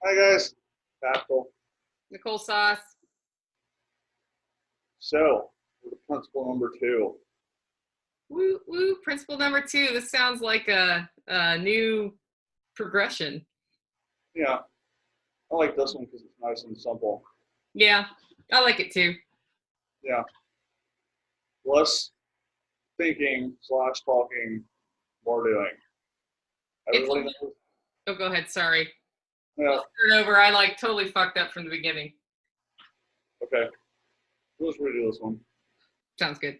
Hi guys, Tactical. Nicole Sauce. So, we're to principle number two. Woo woo. Principle number two. This sounds like a new progression. Yeah, I like this one because it's nice and simple. Yeah, I like it too. Yeah, less thinking slash talking, more doing. It's Everybody knows. oh, go ahead. Sorry. Yeah, Let's start over. I like totally fucked up from the beginning. okay. Let's redo this one. Sounds good.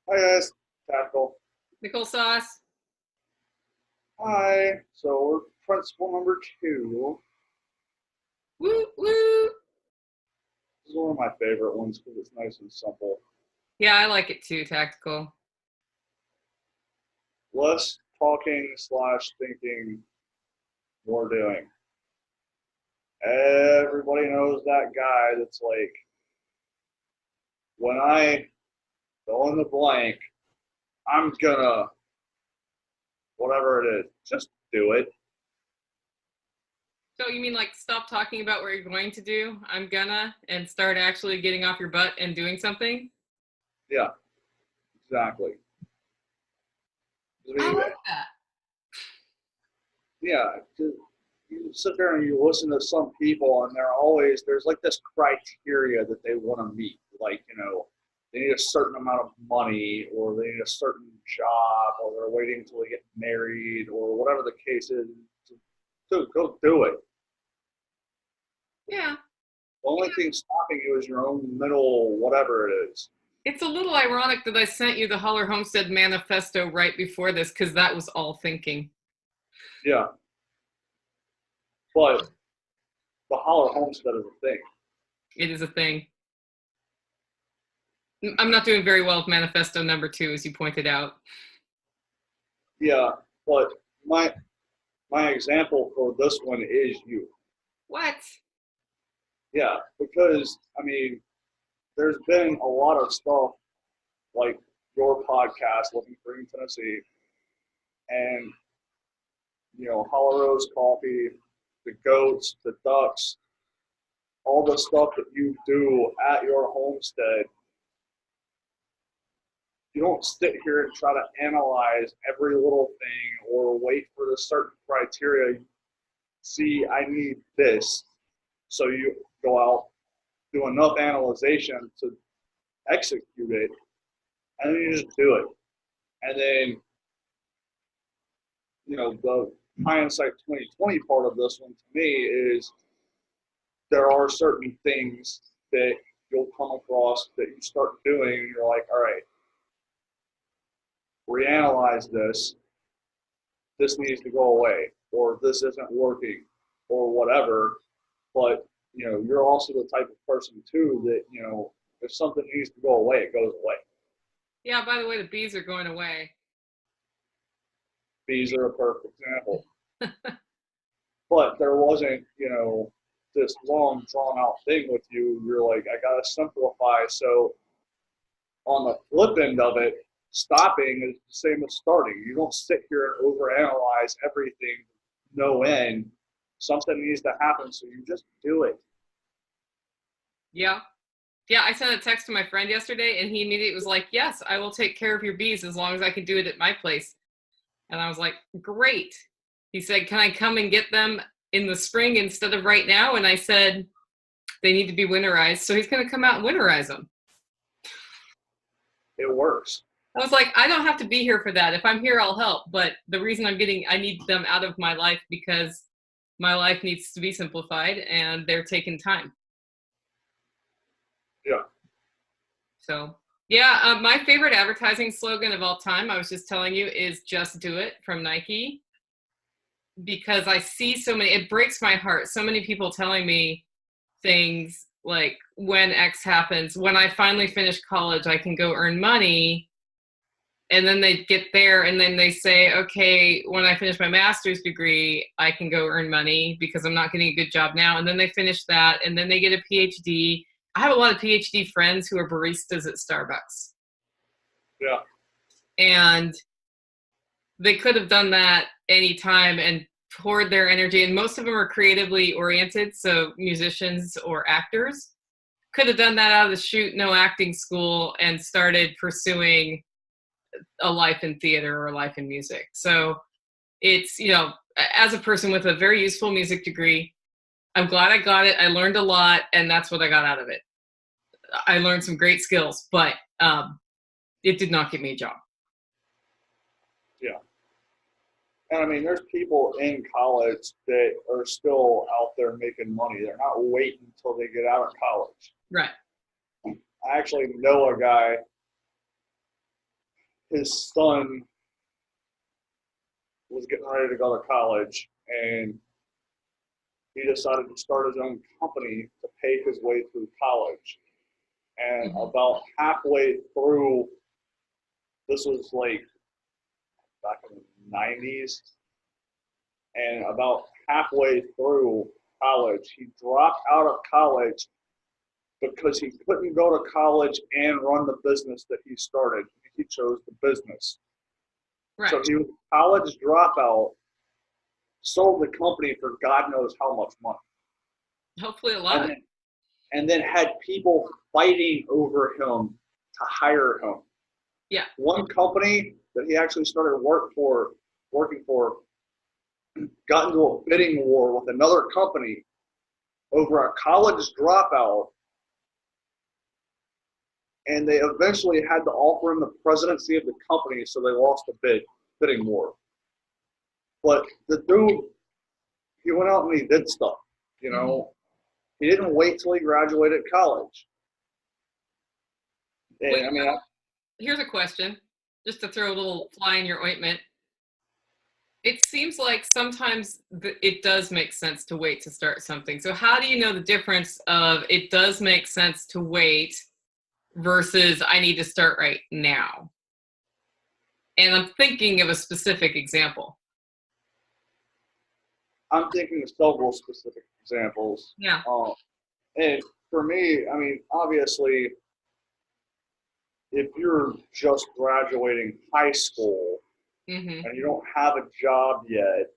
Hi guys, Tactical. Nicole Sauce. Hi. So, we're principle number two. Woo woo. This is one of my favorite ones because it's nice and simple. Yeah, I like it too. Tactical. Less talking slash thinking, more doing. Everybody knows that guy that's like, when I fill in the blank, I'm gonna, whatever it is, just do it. So you mean like stop talking about what you're going to do? I'm gonna and start actually getting off your butt and doing something. Yeah, exactly. I I mean, like that. yeah, you sit there and you listen to some people, and there's like this criteria that they want to meet. Like, they need a certain amount of money, or they need a certain job, or they're waiting until they get married, or whatever the case is. To go do it. Yeah. The only thing stopping you is your own mental whatever it is. It's a little ironic that I sent you the Holler Homestead manifesto right before this because that was all thinking. Yeah, but the Holler Homestead is a thing. It is a thing. I'm not doing very well with manifesto number two, as you pointed out. Yeah, but my example for this one is you. What? Yeah, because I mean, there's been a lot of stuff like your podcast, Living Free in Tennessee, and Hollow Rose Coffee, the goats, the ducks, all the stuff that you do at your homestead. You don't sit here and try to analyze every little thing or wait for the certain criteria. See, I need this. So you go out, do enough analyzation to execute it, and then you just do it. And then, the hindsight 2020 part of this one to me is there are certain things that you'll come across that you start doing, and you're like, all right, reanalyze this. This needs to go away, or this isn't working, or whatever. But you're also the type of person too that if something needs to go away, it goes away. Yeah, by the way, the bees are going away. Bees are a perfect example. But there wasn't, this long drawn out thing with you. You're like, I gotta simplify. So on the flip end of it, stopping is the same as starting. You don't sit here and overanalyze everything, no end. Something needs to happen, so you just do it. Yeah. Yeah, I sent a text to my friend yesterday and he immediately was like, yes, I will take care of your bees as long as I can do it at my place. And I was like, great. He said, can I come and get them in the spring instead of right now? And I said, they need to be winterized. So he's going to come out and winterize them. It works. I was like, I don't have to be here for that. If I'm here, I'll help. But the reason I need them out of my life because my life needs to be simplified and they're taking time. Yeah. So, yeah, my favorite advertising slogan of all time, I was just telling you, is just do it from Nike. Because I see so many, it breaks my heart. So many people telling me things like, when X happens, when I finally finish college, I can go earn money. And then they get there and then they say, okay, when I finish my master's degree, I can go earn money because I'm not getting a good job now. And then they finish that and then they get a PhD. I have a lot of PhD friends who are baristas at Starbucks. Yeah. And they could have done that anytime and poured their energy, and most of them are creatively oriented, so musicians or actors could have done that out of the chute, no acting school, and started pursuing a life in theater or a life in music. So it's, as a person with a very useful music degree, I'm glad I got it. I learned a lot, and that's what I got out of it. I learned some great skills, but it did not get me a job. Yeah. And I mean, there's people in college that are still out there making money. They're not waiting until they get out of college. Right. I actually know a guy, his son was getting ready to go to college, and he decided to start his own company to pay his way through college. And about halfway through, this was like back in the 90s, and about halfway through college, he dropped out of college because he couldn't go to college and run the business that he started. He chose the business. Right. So he was a college dropout, sold the company for God knows how much money. Hopefully a lot. And then had people fighting over him to hire him. Yeah. One company that he actually started working for, got into a bidding war with another company over a college dropout, and they eventually had to offer him the presidency of the company, so they lost the bidding war. But the dude, he went out and he did stuff, He didn't wait till he graduated college. And, Wait, here's a question, just to throw a little fly in your ointment. It seems like sometimes it does make sense to wait to start something. So how do you know the difference of it does make sense to wait versus I need to start right now? And I'm thinking of a specific example. I'm thinking of several specific examples. Yeah. And for me, I mean, obviously, if you're just graduating high school and you don't have a job yet,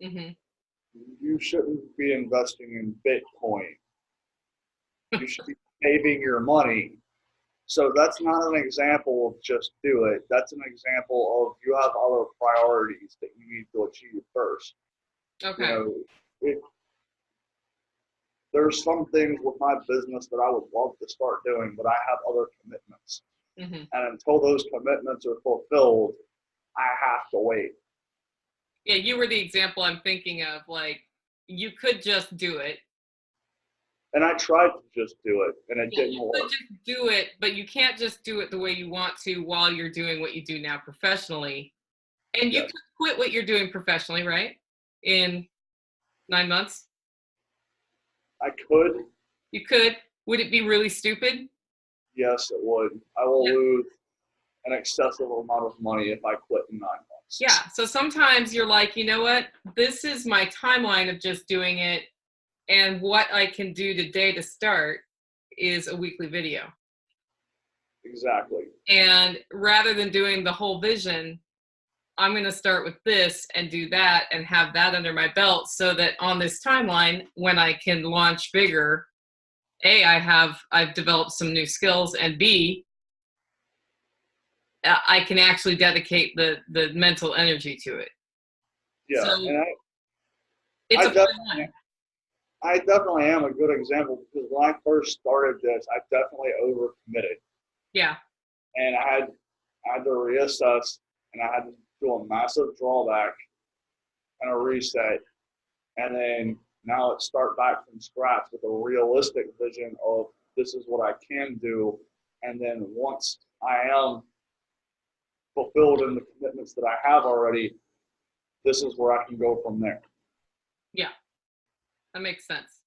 you shouldn't be investing in Bitcoin. You should be saving your money. So that's not an example of just do it. That's an example of you have other priorities that you need to achieve first. Okay. There's some things with my business that I would love to start doing, but I have other commitments. And until those commitments are fulfilled, I have to wait. Yeah, you were the example I'm thinking of. Like, you could just do it. And I tried to just do it, and it didn't work. You could just do it, but you can't just do it the way you want to while you're doing what you do now professionally. And you could quit what you're doing professionally, right? In 9 months? I could. You could. Would it be really stupid? Yes, it would. I will lose an excessive amount of money if I quit in 9 months. Yeah. So sometimes you're like, you know what? This is my timeline of just doing it. And what I can do today to start is a weekly video. Exactly. And rather than doing the whole vision, I'm going to start with this and do that and have that under my belt so that on this timeline, when I can launch bigger, A, I've developed some new skills, and B, I can actually dedicate the mental energy to it. Yeah. So and it's I definitely am a good example, because when I first started this, I definitely overcommitted. Yeah. And I had to reassess, and I had to do a massive drawback and a reset. And then now let's start back from scratch with a realistic vision of this is what I can do. And then once I am fulfilled in the commitments that I have already, this is where I can go from there. Yeah, that makes sense.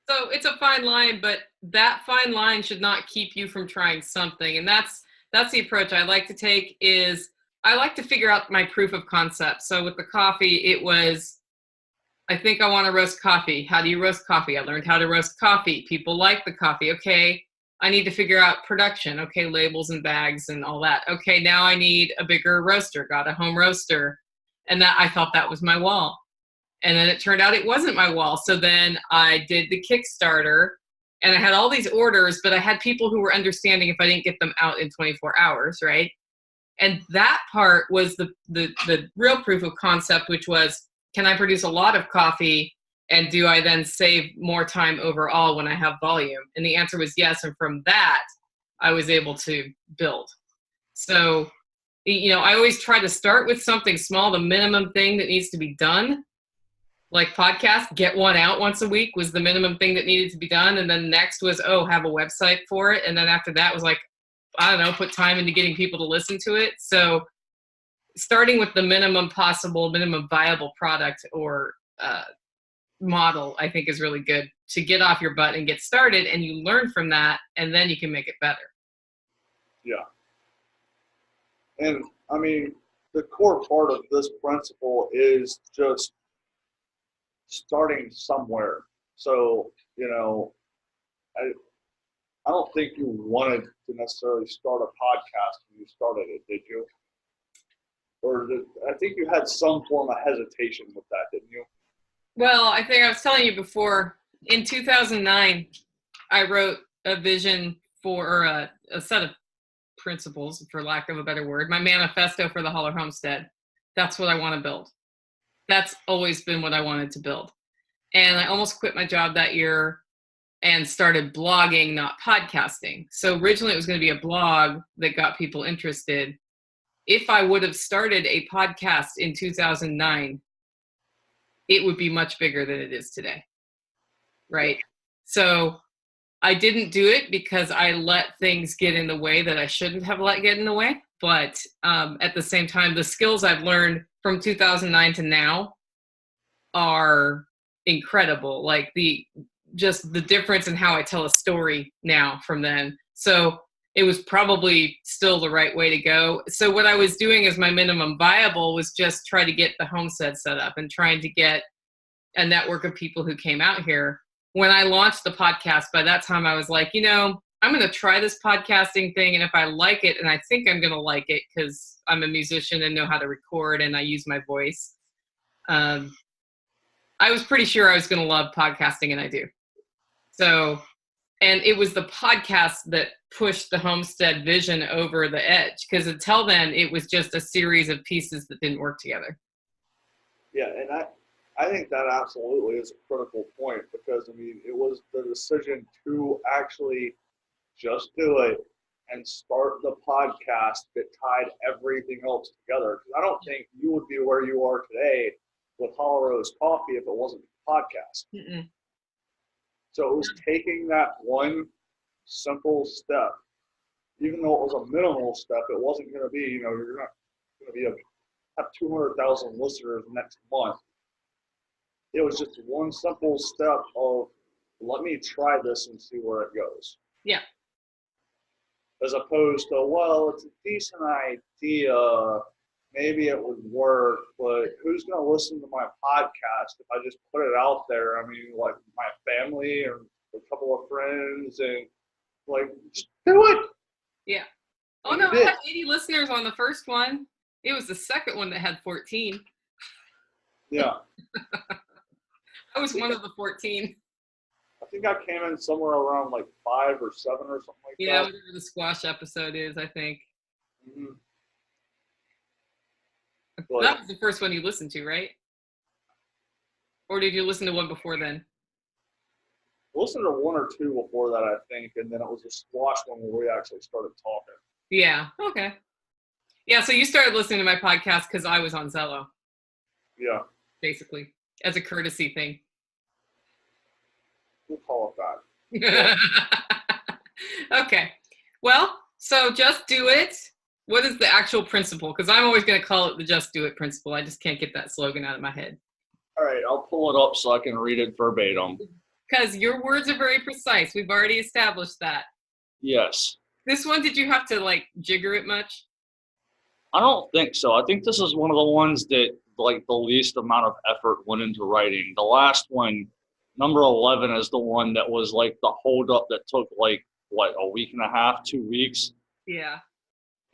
So it's a fine line, but that fine line should not keep you from trying something. And that's the approach I like to take. Is I like to figure out my proof of concept. So with the coffee, it was, I think I want to roast coffee. How do you roast coffee? I learned how to roast coffee. People like the coffee. Okay, I need to figure out production. Okay, labels and bags and all that. Okay, now I need a bigger roaster. Got a home roaster. And that I thought that was my wall. And then it turned out it wasn't my wall. So then I did the Kickstarter and I had all these orders, but I had people who were understanding if I didn't get them out in 24 hours, right? And that part was the real proof of concept, which was, can I produce a lot of coffee? And do I then save more time overall when I have volume? And the answer was yes. And from that, I was able to build. So, I always try to start with something small, the minimum thing that needs to be done. Like podcast, get one out once a week was the minimum thing that needed to be done. And then next was, have a website for it. And then after that was like, I don't know, put time into getting people to listen to it. So starting with the minimum possible, minimum viable product or model, I think is really good to get off your butt and get started, and you learn from that, and then you can make it better. Yeah. And I mean, the core part of this principle is just starting somewhere. So, I don't think you wanted to necessarily start a podcast when you started it, did you? I think you had some form of hesitation with that, didn't you? Well, I think I was telling you before, in 2009, I wrote a vision for a set of principles, for lack of a better word, my manifesto for the Holler Homestead. That's what I want to build. That's always been what I wanted to build. And I almost quit my job that year and started blogging, not podcasting. So originally it was going to be a blog that got people interested. If I would have started a podcast in 2009, it would be much bigger than it is today, right? So I didn't do it because I let things get in the way that I shouldn't have let get in the way. But at the same time, the skills I've learned from 2009 to now are incredible. Like just the difference in how I tell a story now from then. So it was probably still the right way to go. So what I was doing as my minimum viable was just try to get the homestead set up and trying to get a network of people who came out here. When I launched the podcast, by that time I was like, I'm going to try this podcasting thing. And if I like it, and I think I'm going to like it because I'm a musician and know how to record and I use my voice. I was pretty sure I was going to love podcasting, and I do. So, and it was the podcast that pushed the homestead vision over the edge, because until then it was just a series of pieces that didn't work together. Yeah, and I think that absolutely is a critical point, because it was the decision to actually just do it and start the podcast that tied everything else together. Because I don't think you would be where you are today with Hollow Rose Coffee if it wasn't a podcast. Mm-mm. So it was taking that one simple step, even though it was a minimal step. It wasn't going to be, you're not going to be have 200,000 listeners next month. It was just one simple step of, let me try this and see where it goes. Yeah. As opposed to, well, it's a decent idea, maybe it would work, but who's going to listen to my podcast if I just put it out there? Like my family or a couple of friends, and just do it. Yeah. Oh, no, I had 80 listeners on the first one. It was the second one that had 14. Yeah. I was one of the 14. I think I came in somewhere around 5 or 7 or something like that. Yeah, whatever the squash episode is, I think. Mm-hmm. That was the first one you listened to, right? Or did you listen to one before then? I listened to 1 or 2 before that, I think, and then it was a squash one where we actually started talking. Yeah, okay. Yeah, so you started listening to my podcast because I was on Zello. Yeah. Basically, as a courtesy thing. We'll call it that. Okay. Well, so just do it. What is the actual principle? Because I'm always going to call it the just do it principle. I just can't get that slogan out of my head. All right, I'll pull it up so I can read it verbatim. Because your words are very precise. We've already established that. Yes. This one, did you have to jigger it much? I don't think so. I think this is one of the ones that the least amount of effort went into writing. The last one, number 11, is the one that was the hold up that took what, a week and a half, 2 weeks. Yeah.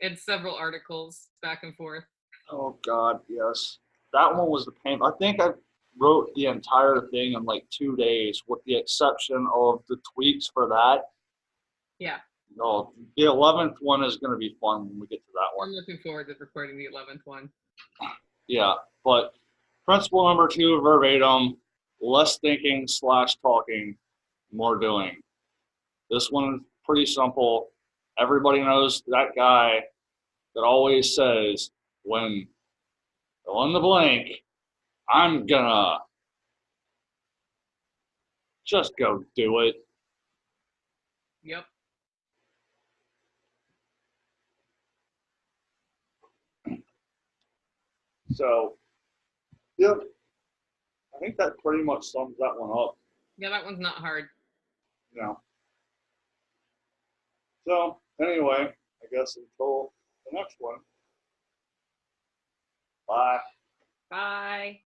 And several articles back and forth. Oh God, yes. That one was the pain. I think I wrote the entire thing in like 2 days, with the exception of the tweaks for that. Yeah. No, the 11th one is going to be fun when we get to that one. I'm looking forward to recording the 11th one. Yeah, but principle number 2, verbatim: less thinking / talking, more doing. This one is pretty simple. Everybody knows that guy that always says, when fill in the blank, I'm gonna just go do it. Yep. So, yep, I think that pretty much sums that one up. Yeah, that one's not hard. You know. So, anyway, I guess until the next one. Bye. Bye.